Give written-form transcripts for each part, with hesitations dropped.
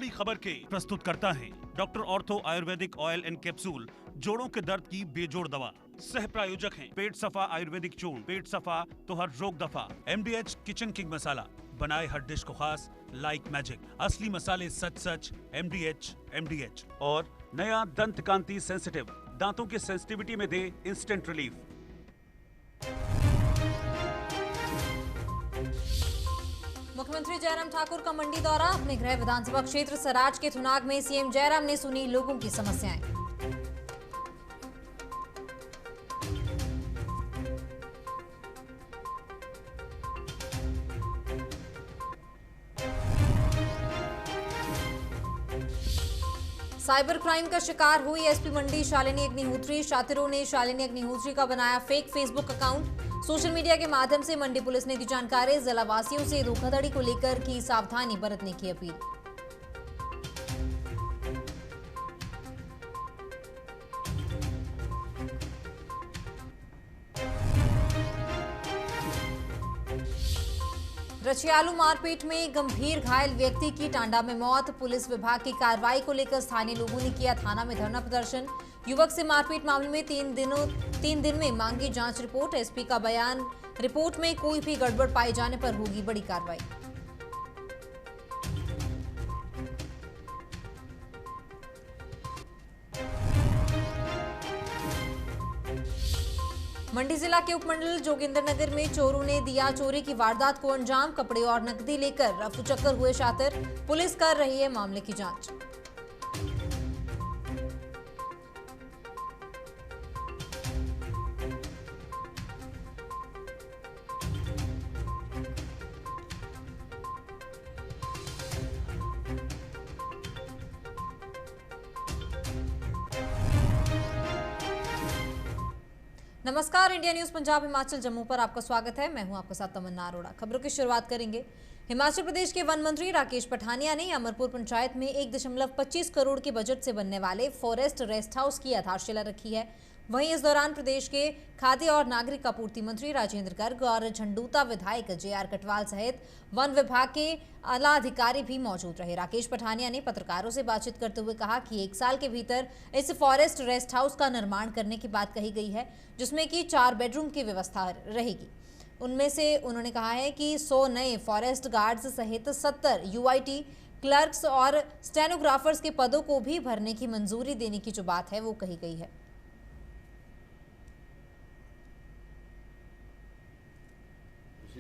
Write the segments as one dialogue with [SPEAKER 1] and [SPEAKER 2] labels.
[SPEAKER 1] बड़ी खबर के प्रस्तुत करता है doctor ortho Ayurvedic oil and capsule, जोड़ों के दर्द की बेजोड़ दवा। सह प्रायोजक हैं पेट सफा आयुर्वेदिक चूर्ण, पेट सफा तो हर रोग दफा। MDH किचन किंग मसाला, बनाए हर डिश को खास लाइक मैजिक। असली मसाले सच सच, MDH। और नया दंत कांति सेंसिटिव, दांतों की सेंसिटिविटी में दे इंस्टेंट रिलीफ।
[SPEAKER 2] मुख्यमंत्री जयराम ठाकुर का मंडी दौरा। अपने गृह विधानसभा क्षेत्र सराज के थुनाग में सीएम जयराम ने सुनी लोगों की समस्याएं। साइबर क्राइम का शिकार हुई एसपी मंडी शालिनी अग्निहोत्री। शातिरों ने शालिनी अग्निहोत्री का बनाया fake Facebook account. Social media के माध्यम से मंडी पुलिस ने दी जानकारी। जिला वासियों से धोखाधड़ी को लेकर की सावधानी बरतने की अपील। रशियालू मारपीट में गंभीर घायल व्यक्ति की टांडा में मौत। पुलिस विभाग की कार्रवाई को लेकर स्थानीय लोगों ने किया थाना में धरना प्रदर्शन। युवक से मारपीट मामले में 3 दिन में मांगी जांच रिपोर्ट। एसपी का बयान, रिपोर्ट में कोई भी गड़बड़ पाए जाने पर होगी बड़ी कार्रवाई। मंडी जिला के उपमंडल जोगिंद्रनगर में चोरों ने दिया चोरी की वारदात को अंजाम। कपड़े और नकदी लेकर रफूचक्कर हुए शातिर। पुलिस कर रही है मामले की जांच। नमस्कार, इंडिया न्यूज पंजाब हिमाचल जम्मू पर आपका स्वागत है। मैं हूं आपके साथ तमन्ना अरोड़ा। खबरों की शुरुआत करेंगे। हिमाचल प्रदेश के वन मंत्री राकेश पठानिया ने अमरपुर पंचायत में 1.25 करोड़ के बजट से बनने वाले फॉरेस्ट रेस्ट हाउस की आधारशिला रखी है। वहीं इस दौरान प्रदेश के खाद्य और नागरिक आपूर्ति मंत्री राजेंद्र गर्ग और झंडूता विधायक JR कटवाल सहित वन विभाग के आला अधिकारी भी मौजूद रहे। राकेश पठानिया ने पत्रकारों से बातचीत करते हुए कहा कि 1 साल के भीतर इस फॉरेस्ट रेस्ट हाउस का निर्माण करने की बात कही गई है, जिसमें कि 4 बेडरूम की व्यवस्था रहेगी। उनमें से उन्होंने कहा है कि 100 नए फॉरेस्ट गार्ड्स सहित 70 UIT क्लर्क्स और स्टेनोग्राफर्स के पदों को भी भरने की मंजूरी देने की जो बात है वो कही गई है।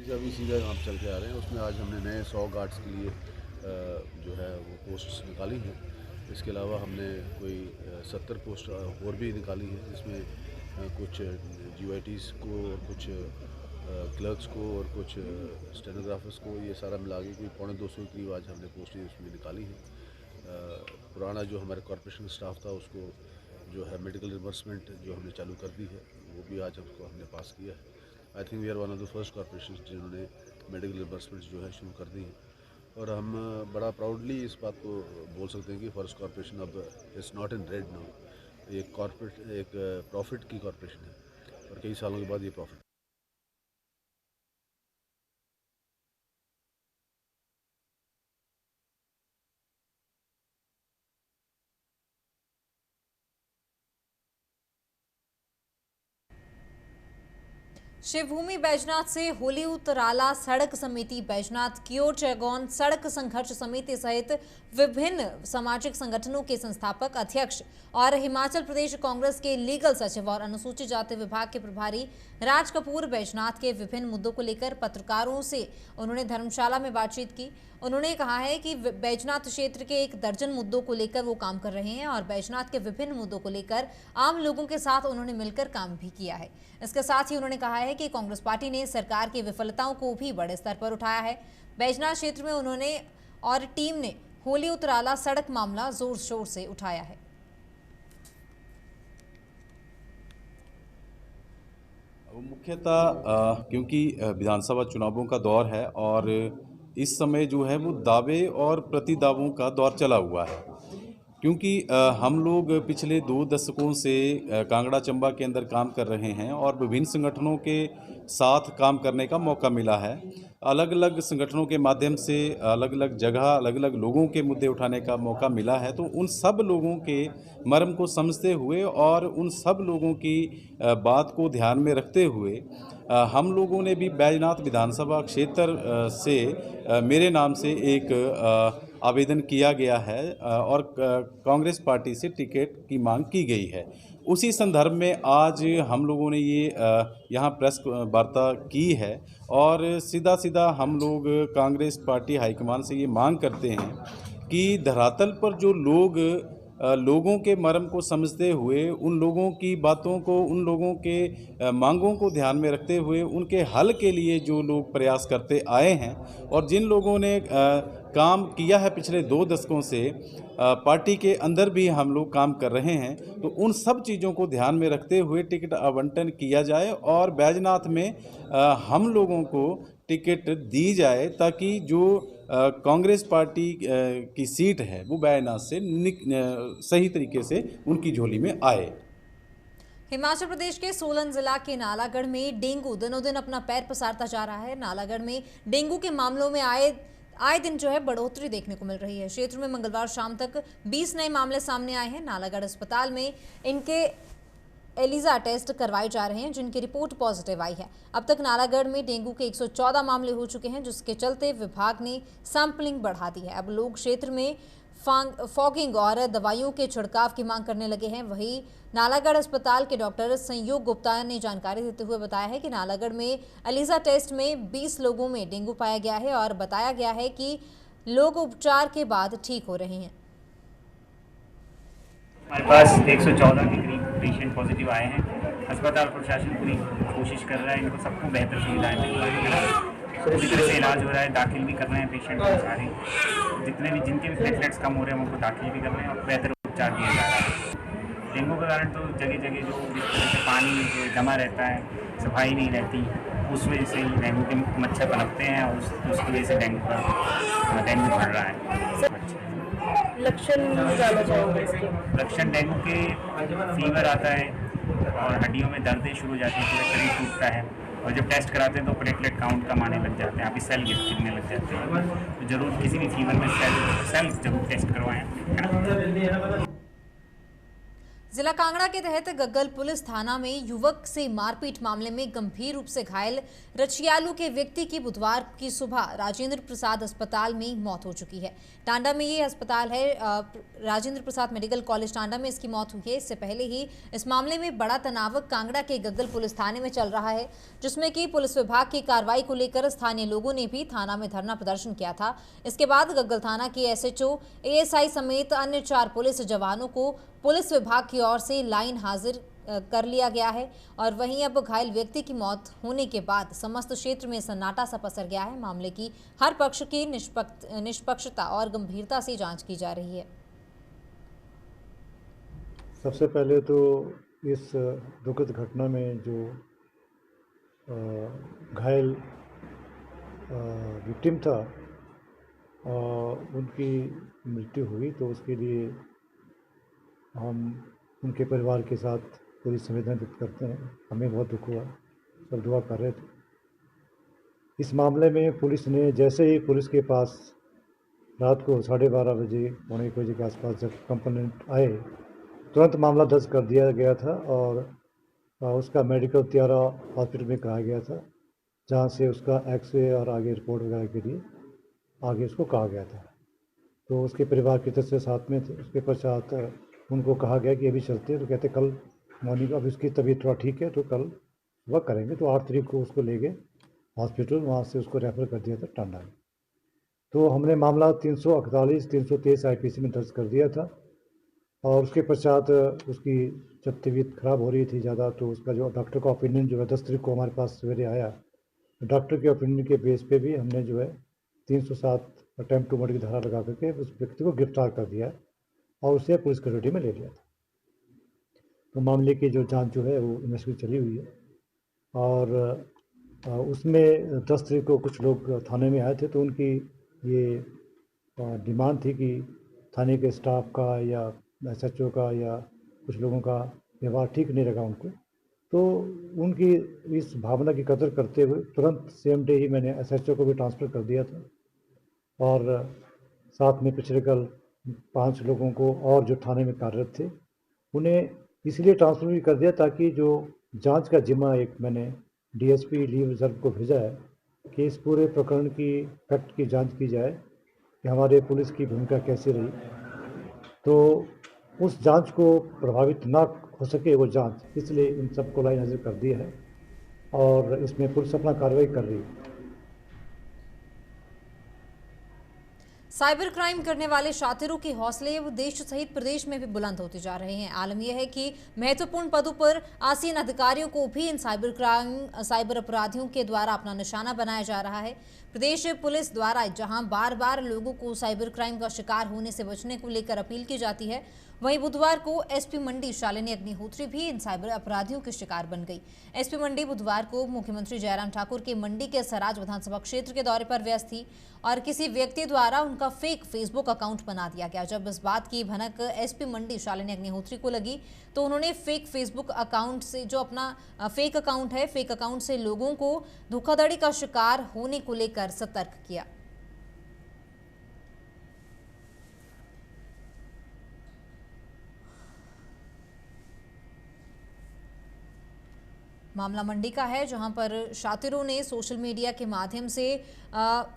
[SPEAKER 3] अभी सीधा हम चल के आ रहे हैं, उसमें आज हमने नए 100 गार्ड्स के लिए जो है वो पोस्ट्स निकाली हैं। इसके अलावा हमने कोई 70 पोस्ट और भी निकाली है, जिसमें कुछ GITs को और कुछ क्लर्क्स को और कुछ स्टेनोग्राफर्स को, ये सारा मिला के कोई 250 की आज हमने पोस्ट उसमें निकाली है। पुराना जो हमारे कॉर्पोरेशन स्टाफ था उसको जो है मेडिकल रिवर्समेंट जो हमने चालू कर दी है, वो भी आज हमको हमने पास किया है। I think we are one of the first corporation जिन्होंने मेडिकल रिवर्समेंट जो है शुरू कर दी है। और हम बड़ा प्राउडली इस बात को बोल सकते हैं कि फर्स्ट कॉर्पोरेशन अब it's not in red now, एक प्रॉफिट की कॉर्पोरेशन है और कई सालों के बाद ये प्रॉफिट।
[SPEAKER 2] शिवभूमि बैजनाथ से होली उतराला सड़क समिति बैजनाथ, कियोर चैगौन सड़क संघर्ष समिति सहित विभिन्न सामाजिक संगठनों के संस्थापक अध्यक्ष और हिमाचल प्रदेश कांग्रेस के लीगल सचिव और अनुसूचित जाति विभाग के प्रभारी राज कपूर बैजनाथ के विभिन्न मुद्दों को लेकर पत्रकारों से उन्होंने धर्मशाला में बातचीत की। उन्होंने कहा है कि बैजनाथ क्षेत्र के 1 दर्जन मुद्दों को लेकर वो काम कर रहे हैं और बैजनाथ के विभिन्न मुद्दों को लेकर आम लोगों के साथ उन्होंने मिलकर काम भी किया है। इसके साथ ही उन्होंने कहा है कि कांग्रेस पार्टी ने सरकार की विफलताओं को भी बड़े स्तर पर उठाया है। बैजनाथ क्षेत्र में उन्होंने और टीम ने होली उतराला सड़क मामला जोर शोर से उठाया है।
[SPEAKER 4] मुख्यतः क्योंकि विधानसभा चुनावों का दौर है और इस समय जो है वो दावे और प्रति दावों का दौर चला हुआ है, क्योंकि हम लोग पिछले 2 दशकों से कांगड़ा चंबा के अंदर काम कर रहे हैं और विभिन्न संगठनों के साथ काम करने का मौका मिला है। अलग-अलग संगठनों के माध्यम से अलग-अलग जगह, अलग-अलग लोगों के मुद्दे उठाने का मौका मिला है। तो उन सब लोगों के मर्म को समझते हुए और उन सब लोगों की बात को ध्यान में रखते हुए हम लोगों ने भी बैजनाथ विधानसभा क्षेत्र से मेरे नाम से एक आवेदन किया गया है और कांग्रेस पार्टी से टिकट की मांग की गई है। उसी संदर्भ में आज हम लोगों ने ये यहाँ प्रेस वार्ता की है और सीधा-सीधा हम लोग कांग्रेस पार्टी हाईकमान से ये मांग करते हैं कि धरातल पर जो लोग लोगों के मर्म को समझते हुए, उन लोगों की बातों को, उन लोगों के मांगों को ध्यान में रखते हुए उनके हल के लिए जो लोग प्रयास करते आए हैं और जिन लोगों ने काम किया है पिछले 2 दशकों से, पार्टी के अंदर भी हम लोग काम कर रहे हैं, तो उन सब चीज़ों को ध्यान में रखते हुए टिकट आवंटन किया जाए और बैजनाथ में हम लोगों को टिकट दी जाए ताकि जो कांग्रेस पार्टी की सीट है वो बैजनाथ से सही तरीके से उनकी झोली में आए।
[SPEAKER 2] हिमाचल प्रदेश के सोलन जिला के नालागढ़ में डेंगू दिनों दिन अपना पैर पसारता जा रहा है। नालागढ़ में डेंगू के मामलों में आए दिन जो है बढ़ोतरी देखने को मिल रही है। क्षेत्र में मंगलवार शाम तक 20 नए मामले सामने आए हैं। नालागढ़ अस्पताल में इनके एलिजा टेस्ट करवाए जा रहे हैं जिनकी रिपोर्ट पॉजिटिव आई है। अब तक नालागढ़ में डेंगू के 114 मामले हो चुके हैं, जिसके चलते विभाग ने सैंपलिंग बढ़ा दी है। अब लोग क्षेत्र में फॉगिंग और दवाइयों के छिड़काव की मांग करने लगे हैं। वहीं नालागढ़ अस्पताल के डॉक्टर संयोग गुप्ता ने जानकारी देते हुए बताया है कि नालागढ़ में एलिजा टेस्ट में 20 लोगों में डेंगू पाया गया है और बताया गया है कि लोग उपचार के बाद ठीक हो रहे हैं।
[SPEAKER 5] हमारे पास 114 के करीब पेशेंट पॉजिटिव आए हैं। अस्पताल प्रशासन पूरी कोशिश कर रहा है इनको सबको बेहतर सुविधाएं मिल रही हैं। पूरी तरह से इलाज हो रहा है, दाखिल भी कर रहे हैं पेशेंट को सारे, जितने भी जिनके भी प्लेटलेट्स कम हो रहे हैं उनको दाखिल भी कर रहे हैं और बेहतर उपचार दिया जा रहा है। डेंगू के कारण तो जगह जगह जो जिस तरह से पानी जो जमा रहता है, सफाई नहीं रहती, उस वजह से ही डेंगू के मच्छर पनपते हैं और उसकी वजह से डेंगू बढ़ रहा है।
[SPEAKER 6] लक्षण जानना चाहूँगा इसके।
[SPEAKER 5] लक्षण डेंगू के फीवर आता है और हड्डियों में दर्दें शुरू हो जाती हैं, पूरा शरीर टूटता है और जब टेस्ट कराते हैं तो प्लेटलेट काउंट कम आने लग जाते हैं, अभी सेल गिरने लग जाते हैं। तो जरूर किसी भी फीवर में सेल जरूर टेस्ट करवाएं।
[SPEAKER 2] जिला कांगड़ा के तहत गग्गल पुलिस थाना में युवक से मारपीट मामले में गंभीर रूप से घायल रचियालू के व्यक्ति की बुधवार की सुबह राजेंद्र प्रसाद अस्पताल में मौत हो चुकी है। टांडा में ये अस्पताल है, राजेंद्र प्रसाद मेडिकल कॉलेज टांडा में इसकी मौत हुई है। इससे पहले ही इस मामले में बड़ा तनाव कांगड़ा के गग्गल पुलिस थाने में चल रहा है, जिसमें कि पुलिस विभाग की कार्रवाई को लेकर स्थानीय लोगों ने भी थाना में धरना प्रदर्शन किया था। इसके बाद गग्गल थाना के एसएचओ, एएसआई समेत अन्य 4 पुलिस जवानों को पुलिस विभाग की ओर से लाइन हाजिर कर लिया गया है। और वहीं अब घायल व्यक्ति की मौत होने के बाद समस्त क्षेत्र में सन्नाटा सा पसर गया है। मामले की हर पक्ष की निष्पक्षता और गंभीरता से जांच की जा रही है।
[SPEAKER 7] सबसे पहले तो इस दुखद घटना में जो घायल विक्टिम था उनकी मृत्यु हुई, तो उसके लिए हम उनके परिवार के साथ पूरी संवेदना व्यक्त करते हैं। हमें बहुत दुख हुआ, सब दुआ कर रहे थे। इस मामले में पुलिस ने जैसे ही पुलिस के पास रात को 12:30 बजे, पौने 1 बजे के आसपास जब कंप्लेंट आए, तुरंत मामला दर्ज कर दिया गया था और उसका मेडिकल तियारा हॉस्पिटल में कराया गया था, जहाँ से उसका एक्सरे और आगे रिपोर्ट वगैरह के लिए आगे उसको कहा गया था। तो उसके परिवार के तरफ से साथ में थे। उसके पश्चात उनको कहा गया कि अभी चलते हैं, तो कहते कल मॉर्निंग, अब उसकी तबीयत थोड़ा ठीक है तो कल सुबह करेंगे। तो 8 तारीख को उसको ले गए हॉस्पिटल, वहाँ से उसको रेफ़र कर दिया था टांडा में। तो हमने मामला 348, 323 आईपीसी में दर्ज कर दिया था और उसके पश्चात उसकी जब तबीयत ख़राब हो रही थी ज़्यादा, तो उसका जो डॉक्टर का ओपिनियन जो है 10 तारीख को हमारे पास सवेरे आया, डॉक्टर के ओपिनियन के बेस पे भी हमने जो है 307 अटेम्प्ट टू मर्डर की धारा लगा करके उस व्यक्ति को गिरफ्तार कर दिया और उसे पुलिस कस्टडी में ले लिया था। तो मामले की जो जांच जो है वो इन्वेस्टिगेशन चली हुई है और उसमें 10 तारीख को कुछ लोग थाने में आए थे, तो उनकी ये डिमांड थी कि थाने के स्टाफ का या SHO का या कुछ लोगों का व्यवहार ठीक नहीं लगा उनको, तो उनकी इस भावना की कदर करते हुए तुरंत सेम डे ही मैंने SHO को भी ट्रांसफ़र कर दिया था और साथ में पिछले कल 5 लोगों को और जो थाने में कार्यरत थे उन्हें इसलिए ट्रांसफ़र भी कर दिया ताकि जो जांच का जिम्मा एक मैंने DSP लीव रिजर्व को भेजा है कि इस पूरे प्रकरण की फैक्ट की जांच की जाए कि हमारे पुलिस की भूमिका कैसी रही, तो उस जांच को प्रभावित ना हो सके वो जांच, इसलिए इन सबको लाइन हाजिर कर दिया है और इसमें पुलिस अपना कार्रवाई कर रही है।
[SPEAKER 2] साइबर क्राइम करने वाले शातिरों के हौसले वो देश सहित प्रदेश में भी बुलंद होते जा रहे हैं। आलम यह है कि महत्वपूर्ण पदों पर आसीन अधिकारियों को भी इन साइबर अपराधियों के द्वारा अपना निशाना बनाया जा रहा है। प्रदेश पुलिस द्वारा जहां बार बार लोगों को साइबर क्राइम का शिकार होने से बचने को लेकर अपील की जाती है, वहीं बुधवार को SP मंडी शालिनी अग्निहोत्री भी इन साइबर अपराधियों के शिकार बन गई। SP मंडी बुधवार को मुख्यमंत्री जयराम ठाकुर के मंडी के सराज विधानसभा क्षेत्र के दौरे पर व्यस्त थी और किसी व्यक्ति द्वारा उनका फेक फेसबुक अकाउंट बना दिया गया। जब इस बात की भनक SP मंडी शालिनी अग्निहोत्री को लगी तो उन्होंने फेक फेसबुक अकाउंट से जो अपना फेक अकाउंट से लोगों को धोखाधड़ी का शिकार होने को लेकर सतर्क किया। मामला मंडी का है, जहां पर शातिरों ने सोशल मीडिया के माध्यम से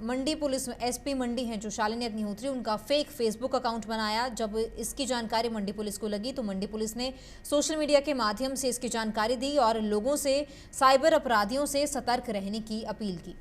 [SPEAKER 2] मंडी पुलिस SP मंडी हैं जो शालिनी अग्निहोत्री, उनका फेक फेसबुक अकाउंट बनाया। जब इसकी जानकारी मंडी पुलिस को लगी तो मंडी पुलिस ने सोशल मीडिया के माध्यम से इसकी जानकारी दी और लोगों से साइबर अपराधियों से सतर्क रहने की अपील की।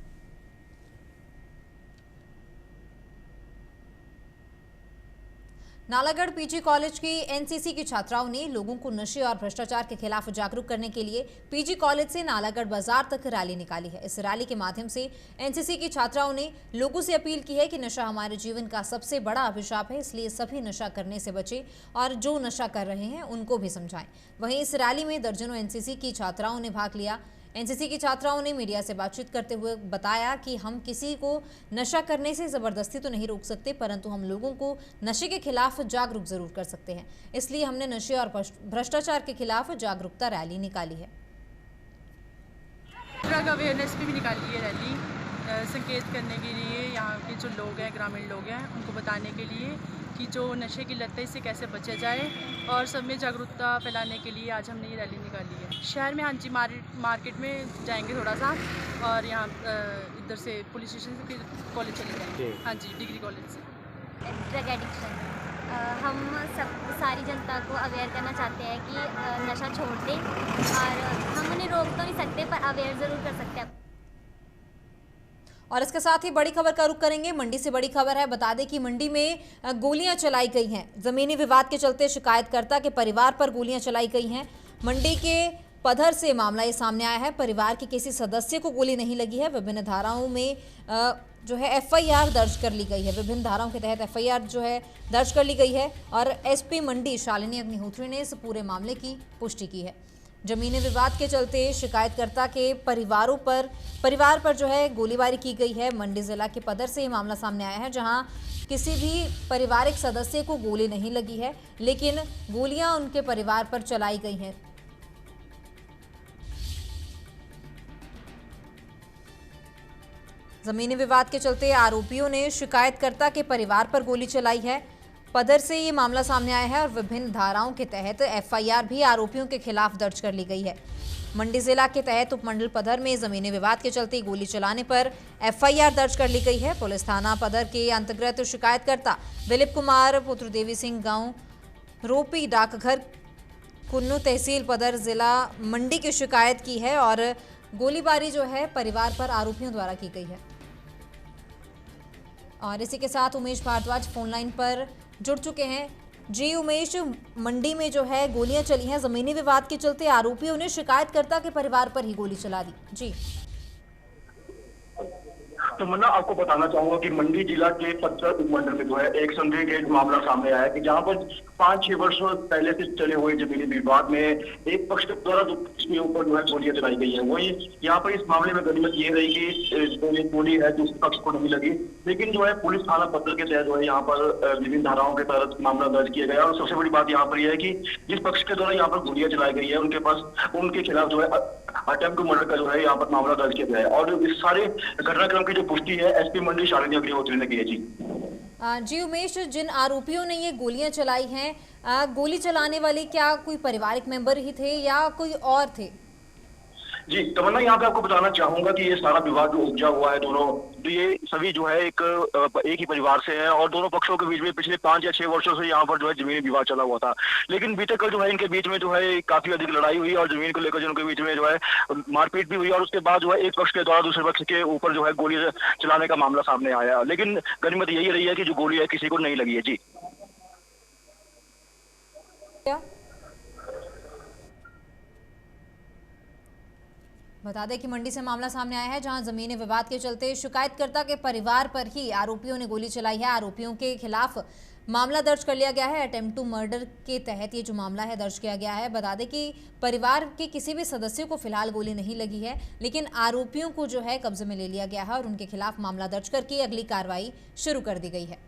[SPEAKER 2] नालागढ़ PG कॉलेज की NCC की छात्राओं ने लोगों को नशे और भ्रष्टाचार के खिलाफ जागरूक करने के लिए PG कॉलेज से नालागढ़ बाजार तक रैली निकाली है। इस रैली के माध्यम से NCC की छात्राओं ने लोगों से अपील की है कि नशा हमारे जीवन का सबसे बड़ा अभिशाप है, इसलिए सभी नशा करने से बचें और जो नशा कर रहे हैं उनको भी समझाएं। वहीं इस रैली में दर्जनों NCC की छात्राओं ने भाग लिया। NCC की छात्राओं ने मीडिया से बातचीत करते हुए बताया कि हम किसी को नशा करने से ज़बरदस्ती तो नहीं रोक सकते, परंतु हम लोगों को नशे के खिलाफ जागरूक ज़रूर कर सकते हैं। इसलिए हमने नशे और भ्रष्टाचार के खिलाफ जागरूकता रैली निकाली है।
[SPEAKER 6] ड्रग अवेयरनेस भी निकाली है रैली, संकेत करने के लिए यहाँ के जो लोग हैं, ग्रामीण लोग हैं, उनको बताने के लिए कि जो नशे की लत है इससे कैसे बचा जाए और सब में जागरूकता फैलाने के लिए आज हमने ये रैली निकाली है। शहर में हाँ जी मार्केट में जाएंगे थोड़ा सा और यहाँ इधर से पुलिस स्टेशन से फिर कॉलेज चले जाएंगे। हाँ जी, डिग्री कॉलेज से।
[SPEAKER 8] ड्रग एडिक्शन हम सब सारी जनता को अवेयर करना चाहते हैं कि नशा छोड़ दें और हम उन्हें रोक तो नहीं सकते पर अवेयर ज़रूर कर सकते हैं।
[SPEAKER 2] और इसके साथ ही बड़ी खबर का रुख करेंगे। मंडी से बड़ी खबर है, बता दें कि मंडी में गोलियां चलाई गई हैं। जमीनी विवाद के चलते शिकायतकर्ता के परिवार पर गोलियां चलाई गई हैं। मंडी के पधर से मामला ये सामने आया है। परिवार के किसी सदस्य को गोली नहीं लगी है। विभिन्न धाराओं में जो है FIR दर्ज कर ली गई है। विभिन्न धाराओं के तहत FIR जो है दर्ज कर ली गई है और SP मंडी शालिनी अग्निहोत्री ने इस पूरे मामले की पुष्टि की है। जमीनी विवाद के चलते शिकायतकर्ता के परिवार पर जो है गोलीबारी की गई है। मंडी जिला के पधर से ये मामला सामने आया है, जहां किसी भी पारिवारिक सदस्य को गोली नहीं लगी है, लेकिन गोलियां उनके परिवार पर चलाई गई हैं। जमीनी विवाद के चलते आरोपियों ने शिकायतकर्ता के परिवार पर गोली चलाई है। पधर से ये मामला सामने आया है और विभिन्न धाराओं के तहत FIR भी आरोपियों के खिलाफ दर्ज कर ली गई है। मंडी जिला के तहत उपमंडल पधर में जमीनी विवाद के चलते गोली चलाने पर FIR दर्ज कर ली गई है। पुलिस थाना पधर के अंतर्गत शिकायतकर्ता दिलीप कुमार पुत्र देवी सिंह गांव रोपी डाकघर कुन्नू तहसील पधर जिला मंडी की शिकायत की है और गोलीबारी जो है परिवार पर आरोपियों द्वारा की गई है। और इसी के साथ उमेश भारद्वाज फोन लाइन पर जुड़ चुके हैं। जी उमेश, मंडी में जो है गोलियां चली हैं, जमीनी विवाद के चलते आरोपियों ने शिकायतकर्ता के परिवार पर ही गोली चला दी। जी
[SPEAKER 9] तमन्ना, आपको बताना चाहूंगा कि मंडी जिला के पत्थर उपमंडल में जो है एक संदेह के मामला सामने आया है कि जहां पर 5-6 वर्षों पहले से चले हुए जमीनी विवाद में एक पक्ष के द्वारा इसके ऊपर जो है गोलियां चलाई गई है। वही यहाँ पर इस मामले में गनीमत ये रही कि जो ये गोली है दूसरे पक्ष को नहीं लगी, लेकिन जो है पुलिस थाना पत्थर के तहत जो है यहाँ पर विभिन्न धाराओं के तहत मामला दर्ज किया गया। और सबसे बड़ी बात यहाँ पर यह है कि जिस पक्ष के द्वारा यहाँ पर गोलियां चलाई गई है उनके खिलाफ जो है अटेम्प्ट टू मर्डर का जो है यहाँ पर मामला दर्ज किया गया है। और इस सारे घटनाक्रम की जो पुष्टि है एसपी मंडी शालिनी अग्निहोत्री ने की है।
[SPEAKER 2] जी उमेश, जिन आरोपियों ने ये गोलियां चलाई हैं, गोली चलाने वाले क्या कोई पारिवारिक मेंबर ही थे या कोई और थे?
[SPEAKER 9] जी तमन्ना, यहाँ पे आपको बताना चाहूंगा कि ये सारा विवाद जो उपजा हुआ है दोनों, तो ये सभी जो है एक ही परिवार से है और दोनों पक्षों के बीच में पिछले 5 या 6 वर्षों से यहाँ पर जो है जमीनी विवाद चला हुआ था। लेकिन बीते कल जो है इनके बीच में जो है काफी अधिक लड़ाई हुई और जमीन को लेकर जो उनके बीच में जो है मारपीट भी हुई और उसके बाद जो है एक पक्ष के द्वारा दूसरे पक्ष के ऊपर जो है गोली चलाने का मामला सामने आया। लेकिन गनीमत यही रही है कि जो गोली है किसी को नहीं लगी है। जी
[SPEAKER 2] बता दें कि मंडी से मामला सामने आया है जहां जमीनी विवाद के चलते शिकायतकर्ता के परिवार पर ही आरोपियों ने गोली चलाई है। आरोपियों के खिलाफ मामला दर्ज कर लिया गया है। अटेम्प्ट टू मर्डर के तहत ये जो मामला है दर्ज किया गया है। बता दें कि परिवार के किसी भी सदस्य को फिलहाल गोली नहीं लगी है, लेकिन आरोपियों को जो है कब्जे में ले लिया गया है और उनके खिलाफ मामला दर्ज करके अगली कार्रवाई शुरू कर दी गई है।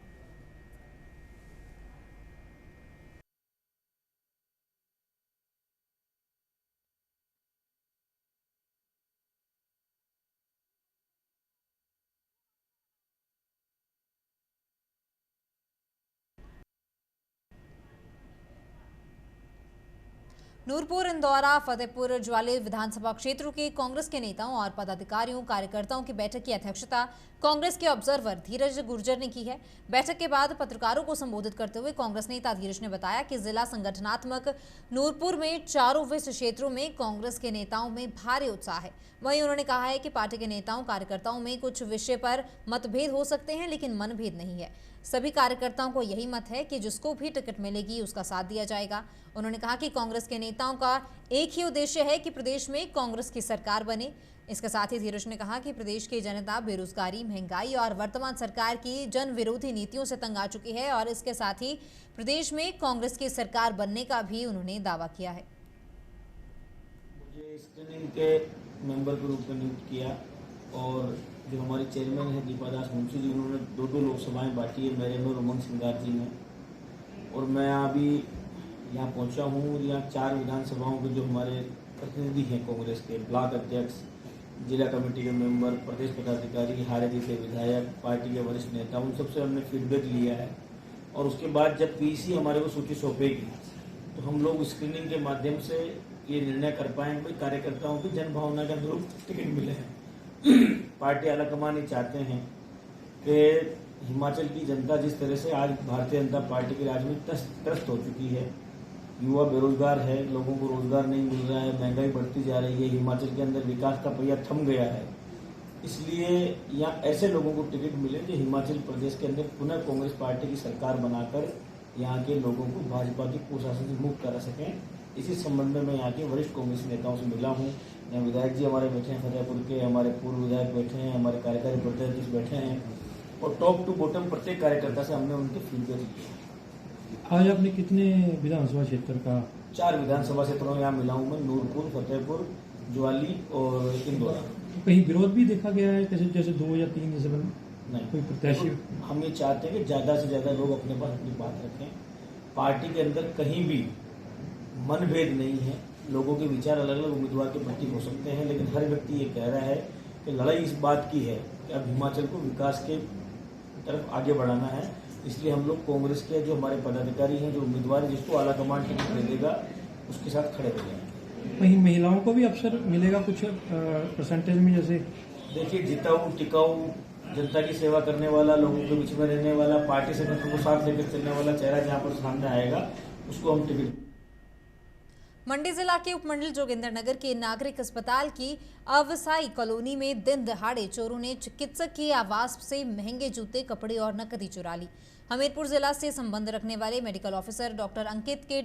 [SPEAKER 2] नूरपुर, इंदौरा, फतेहपुर ज्वाली विधानसभा क्षेत्रों के कांग्रेस के नेताओं और पदाधिकारियों कार्यकर्ताओं की बैठक की अध्यक्षता कांग्रेस के ऑब्जर्वर धीरज गुर्जर ने की है। बैठक के बाद पत्रकारों को संबोधित करते हुए कांग्रेस नेता धीरज ने बताया कि जिला संगठनात्मक नूरपुर में चारों विस क्षेत्रों में कांग्रेस के नेताओं में भारी उत्साह है। वहीं उन्होंने कहा है कि पार्टी के नेताओं कार्यकर्ताओं में कुछ विषय पर मतभेद हो सकते हैं, लेकिन मनभेद नहीं है। सभी कार्यकर्ताओं को यही मत है कि जिसको भी टिकट मिलेगी उसका साथ दिया जाएगा। उन्होंने कहा कि कांग्रेस के नेताओं का एक ही उद्देश्य है कि प्रदेश में कांग्रेस की सरकार बने। इसके साथ ही धीरज ने कहा कि प्रदेश की जनता बेरोजगारी, महंगाई और वर्तमान सरकार की जन विरोधी नीतियों से तंग आ चुकी है और इसके साथ ही प्रदेश में कांग्रेस की सरकार बनने का भी उन्होंने दावा किया है।
[SPEAKER 10] मुझे स्क्रीनिंग के मेंबर के रूप में नियुक्त किया और जो हमारे चेयरमैन है दीपादास मुंशी जी, उन्होंने 2 लोकसभाएं बांटी है मेरे में और उमंग सिंगार जी में। और मैं अभी यहाँ पहुँचा हूँ और यहाँ 4 विधानसभाओं के जो हमारे प्रतिनिधि हैं कांग्रेस के, ब्लॉक अध्यक्ष, जिला कमेटी के मेंबर, प्रदेश पदाधिकारी, हारे जीते विधायक, पार्टी के वरिष्ठ नेता, उन सबसे हमने फीडबैक लिया है। और उसके बाद जब पीसी हमारे को सूची सौंपेगी तो हम लोग स्क्रीनिंग के माध्यम से ये निर्णय कर पाएंगे कि कार्यकर्ताओं की जनभावना के अनुरूप टिकट मिले हैं। पार्टी आलाकमान ये चाहते हैं कि हिमाचल की जनता जिस तरह से आज भारतीय जनता पार्टी के राज में त्रस्त हो चुकी है, युवा बेरोजगार है, लोगों को रोजगार नहीं मिल रहा है, महंगाई बढ़ती जा रही है, हिमाचल के अंदर विकास का पहिया थम गया है, इसलिए यहाँ ऐसे लोगों को टिकट मिले जो हिमाचल प्रदेश के अंदर पुनः कांग्रेस पार्टी की सरकार बनाकर यहाँ के लोगों को भाजपा की कुशासन से मुक्त करा सकें। इसी संबंध में मैं यहाँ के वरिष्ठ कांग्रेस नेताओं से मिला हूँ। यहाँ विधायक जी हमारे बैठे हैं, फतेहपुर के हमारे पूर्व विधायक बैठे हैं, हमारे कार्यकारी प्रत्याशी बैठे हैं और टॉप टू बॉटम प्रत्येक कार्यकर्ता से हमने उनके फीडबैक लिए।
[SPEAKER 11] आज आपने कितने विधानसभा क्षेत्र का?
[SPEAKER 10] 4 विधानसभा क्षेत्रों में यहाँ मिला हूँ मैं, नूरपुर, फतेहपुर, ज्वाली और इंदौरा।
[SPEAKER 11] कहीं विरोध भी देखा गया है जैसे 2 या 3 जैसे
[SPEAKER 10] नहीं
[SPEAKER 11] कोई प्रत्याशी?
[SPEAKER 10] हम ये चाहते हैं कि ज़्यादा से ज़्यादा लोग अपने पास अपनी बात रखें। पार्टी के अंदर कहीं भी मनभेद नहीं है, लोगों के विचार अलग अलग उम्मीदवार के प्रति हो सकते हैं, लेकिन हर व्यक्ति ये कह रहा है कि लड़ाई इस बात की है कि अब हिमाचल को विकास के तरफ आगे बढ़ाना है। इसलिए हम लोग कांग्रेस के जो हमारे पदाधिकारी हैं, जो उम्मीदवार है, जिसको आलाकमान टिकट मिलेगा उसके साथ खड़े हो जाएंगे।
[SPEAKER 11] वहीं महिलाओं को भी अवसर मिलेगा कुछ परसेंटेज में? जैसे
[SPEAKER 10] देखिए, जिताऊ टिकाऊ जनता की सेवा करने वाला, लोगों के बीच में रहने वाला, पार्टी संगठन को साथ लेकर चलने वाला चेहरा जहाँ पर सामने आएगा उसको हम टिकट।
[SPEAKER 2] मंडी जिला के उपमंडल जोगिंदरनगर के नागरिक अस्पताल की अवसाई कॉलोनी में दिन दहाड़े चोरों ने चिकित्सक के आवास से महंगे जूते, कपड़े और नकदी चुरा ली। हमीरपुर जिला से संबंध रखने वाले मेडिकल ऑफिसर डॉक्टर अंकित के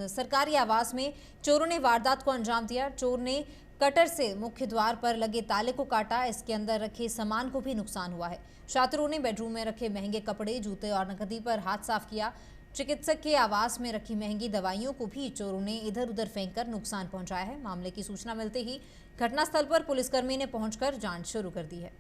[SPEAKER 2] सरकारी आवास में चोरों ने वारदात को अंजाम दिया। चोर ने कटर से मुख्य द्वार पर लगे ताले को काटा। इसके अंदर रखे सामान को भी नुकसान हुआ है। छात्रों ने बेडरूम में रखे महंगे कपड़े, जूते और नकदी पर हाथ साफ किया। चिकित्सक के आवास में रखी महंगी दवाइयों को भी चोरों ने इधर उधर फेंककर नुकसान पहुंचाया है। मामले की सूचना मिलते ही घटनास्थल पर पुलिसकर्मी ने पहुंचकर जांच शुरू कर दी है।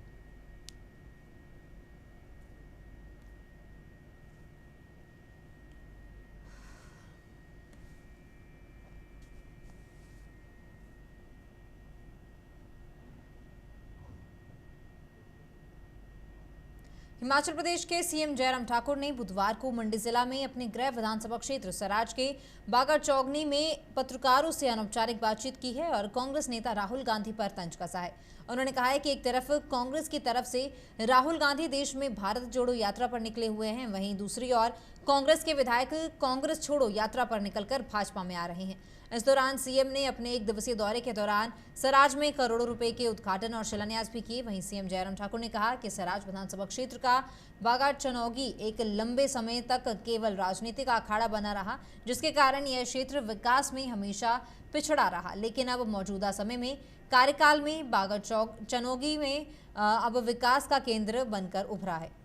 [SPEAKER 2] हिमाचल प्रदेश के सीएम जयराम ठाकुर ने बुधवार को मंडी जिला में अपने गृह विधानसभा क्षेत्र सराज के बागाचौगनी में पत्रकारों से अनौपचारिक बातचीत की है और कांग्रेस नेता राहुल गांधी पर तंज कसा है। उन्होंने कहा है कि एक तरफ कांग्रेस की तरफ से राहुल गांधी देश में भारत जोड़ो यात्रा पर निकले हुए हैं, वहीं दूसरी ओर कांग्रेस के विधायक कांग्रेस छोड़ो यात्रा पर निकलकर भाजपा में आ रहे हैं। इस दौरान सीएम ने अपने 1 दिवसीय दौरे के दौरान सराज में करोड़ों रुपए के उद्घाटन और शिलान्यास भी किए। वहीं सीएम जयराम ठाकुर ने कहा कि सराज विधानसभा क्षेत्र का बागाचौगनी एक लंबे समय तक केवल राजनीतिक अखाड़ा बना रहा, जिसके कारण यह क्षेत्र विकास में हमेशा पिछड़ा रहा। लेकिन अब मौजूदा समय में कार्यकाल में बागाचौगनी में अब विकास का केंद्र बनकर उभरा है।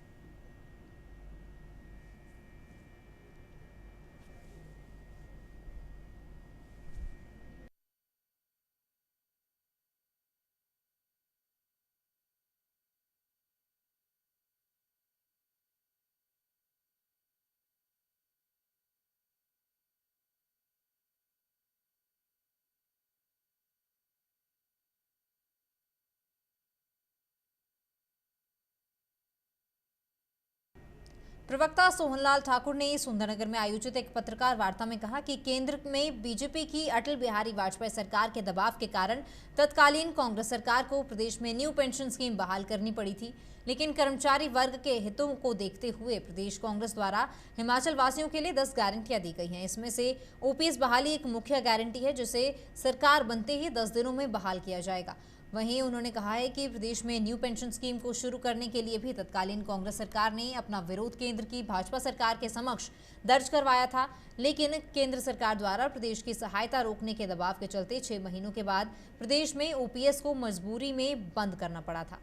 [SPEAKER 2] प्रवक्ता सोहनलाल ठाकुर ने सुंदरनगर में आयोजित एक पत्रकार वार्ता में कहा कि केंद्र में बीजेपी की अटल बिहारी वाजपेयी सरकार के दबाव के कारण तत्कालीन कांग्रेस सरकार को प्रदेश में न्यू पेंशन स्कीम बहाल करनी पड़ी थी, लेकिन कर्मचारी वर्ग के हितों को देखते हुए प्रदेश कांग्रेस द्वारा हिमाचल वासियों के लिए 10 गारंटियां दी गई हैं। इसमें से ओपीएस बहाली एक मुख्य गारंटी है, जिसे सरकार बनते ही 10 दिनों में बहाल किया जाएगा। वहीं उन्होंने कहा है कि प्रदेश में न्यू पेंशन स्कीम को शुरू करने के लिए भी तत्कालीन कांग्रेस सरकार ने अपना विरोध केंद्र की भाजपा सरकार के समक्ष दर्ज करवाया था, लेकिन केंद्र सरकार द्वारा प्रदेश की सहायता रोकने के दबाव के चलते 6 महीनों के बाद प्रदेश में ओपीएस को मजबूरी में बंद करना पड़ा था।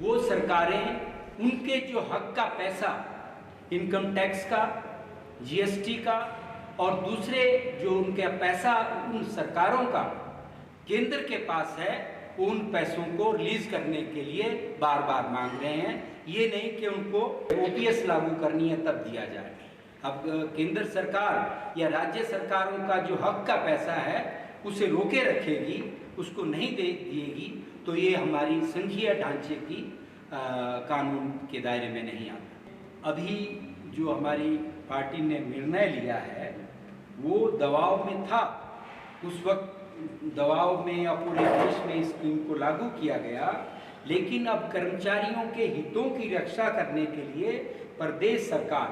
[SPEAKER 12] वो सरकारें उनके जो हक का पैसा, इनकम टैक्स का, जीएसटी का और दूसरे जो उनके पैसा उन सरकारों का केंद्र के पास है, उन पैसों को रिलीज करने के लिए बार बार मांग रहे हैं। ये नहीं कि उनको ओपीएस लागू करनी है तब दिया जाए। अब केंद्र सरकार या राज्य सरकारों का जो हक का पैसा है उसे रोके रखेगी, उसको नहीं दे दिएगी, तो ये हमारी संघीय ढांचे की कानून के दायरे में नहीं आता। अभी जो हमारी पार्टी ने निर्णय लिया है वो दबाव में था, उस वक्त दबाव में या पूरे देश में इस स्कीम को लागू किया गया, लेकिन अब कर्मचारियों के हितों की रक्षा करने के लिए प्रदेश सरकार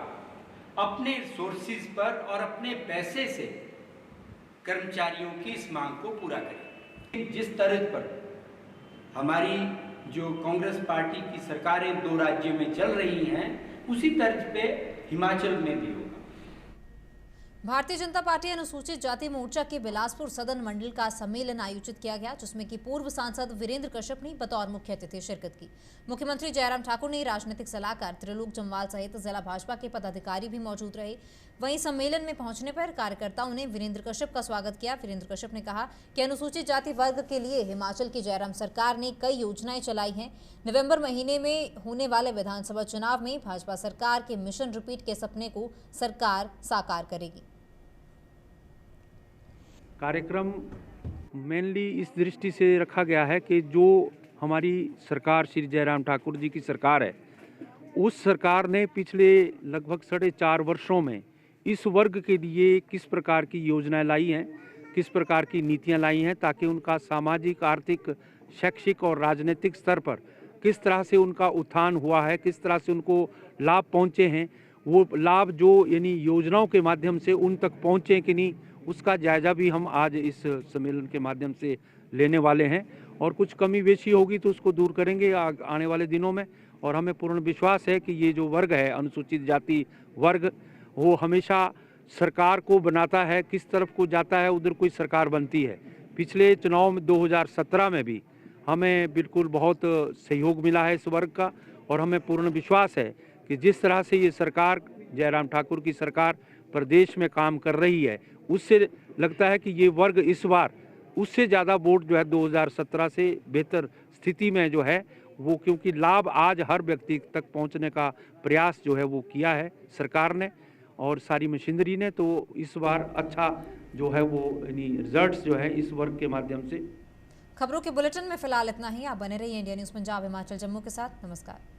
[SPEAKER 12] अपने सोर्सेज पर और अपने पैसे से कर्मचारियों की इस मांग को पूरा करे। जिस तरह पर हमारी जो कांग्रेस पार्टी की सरकारें 2 राज्यों में चल रही हैं, उसी तर्ज पे हिमाचल में भी होगा।
[SPEAKER 2] भारतीय जनता पार्टी अनुसूचित जाति मोर्चा के बिलासपुर सदन मंडल का सम्मेलन आयोजित किया गया, जिसमें कि पूर्व सांसद वीरेंद्र कश्यप ने बतौर मुख्य अतिथि शिरकत की। मुख्यमंत्री जयराम ठाकुर ने राजनीतिक सलाहकार त्रिलोक जम्वाल सहित जिला भाजपा के पदाधिकारी भी मौजूद रहे। वहीं सम्मेलन में पहुंचने पर कार्यकर्ताओं ने वीरेंद्र कश्यप का स्वागत किया। वीरेंद्र कश्यप ने कहा कि अनुसूचित जाति वर्ग के लिए हिमाचल की जयराम सरकार ने कई योजनाएं चलाई हैं। नवंबर महीने में होने वाले विधानसभा चुनाव में भाजपा सरकार के मिशन रिपीट के सपने को सरकार साकार करेगी।
[SPEAKER 13] कार्यक्रम मेनली इस दृष्टि से रखा गया है कि जो हमारी सरकार श्री जयराम ठाकुर जी की सरकार है, उस सरकार ने पिछले लगभग 4.5 वर्षों में इस वर्ग के लिए किस प्रकार की योजनाएं लाई हैं, किस प्रकार की नीतियां लाई हैं, ताकि उनका सामाजिक, आर्थिक, शैक्षिक और राजनीतिक स्तर पर किस तरह से उनका उत्थान हुआ है, किस तरह से उनको लाभ पहुंचे हैं, वो लाभ जो यानी योजनाओं के माध्यम से उन तक पहुंचे कि नहीं, उसका जायज़ा भी हम आज इस सम्मेलन के माध्यम से लेने वाले हैं। और कुछ कमी बेशी होगी तो उसको दूर करेंगे आने वाले दिनों में। और हमें पूर्ण विश्वास है कि ये जो वर्ग है, अनुसूचित जाति वर्ग, वो हमेशा सरकार को बनाता है, किस तरफ को जाता है उधर कोई सरकार बनती है। पिछले चुनाव में 2017 में भी हमें बिल्कुल बहुत सहयोग मिला है इस वर्ग का, और हमें पूर्ण विश्वास है कि जिस तरह से ये सरकार, जयराम ठाकुर की सरकार प्रदेश में काम कर रही है, उससे लगता है कि ये वर्ग इस बार उससे ज़्यादा वोट जो है 2017 से बेहतर स्थिति में जो है वो, क्योंकि लाभ आज हर व्यक्ति तक पहुंचने का प्रयास जो है वो किया है सरकार ने और सारी मशीनरी ने। तो इस बार अच्छा जो है वो रिजल्ट्स जो है इस वर्ग के माध्यम से।
[SPEAKER 2] खबरों के बुलेटिन में फिलहाल इतना ही। आप बने रहिए इंडिया न्यूज़ पंजाब हिमाचल जम्मू के साथ। नमस्कार।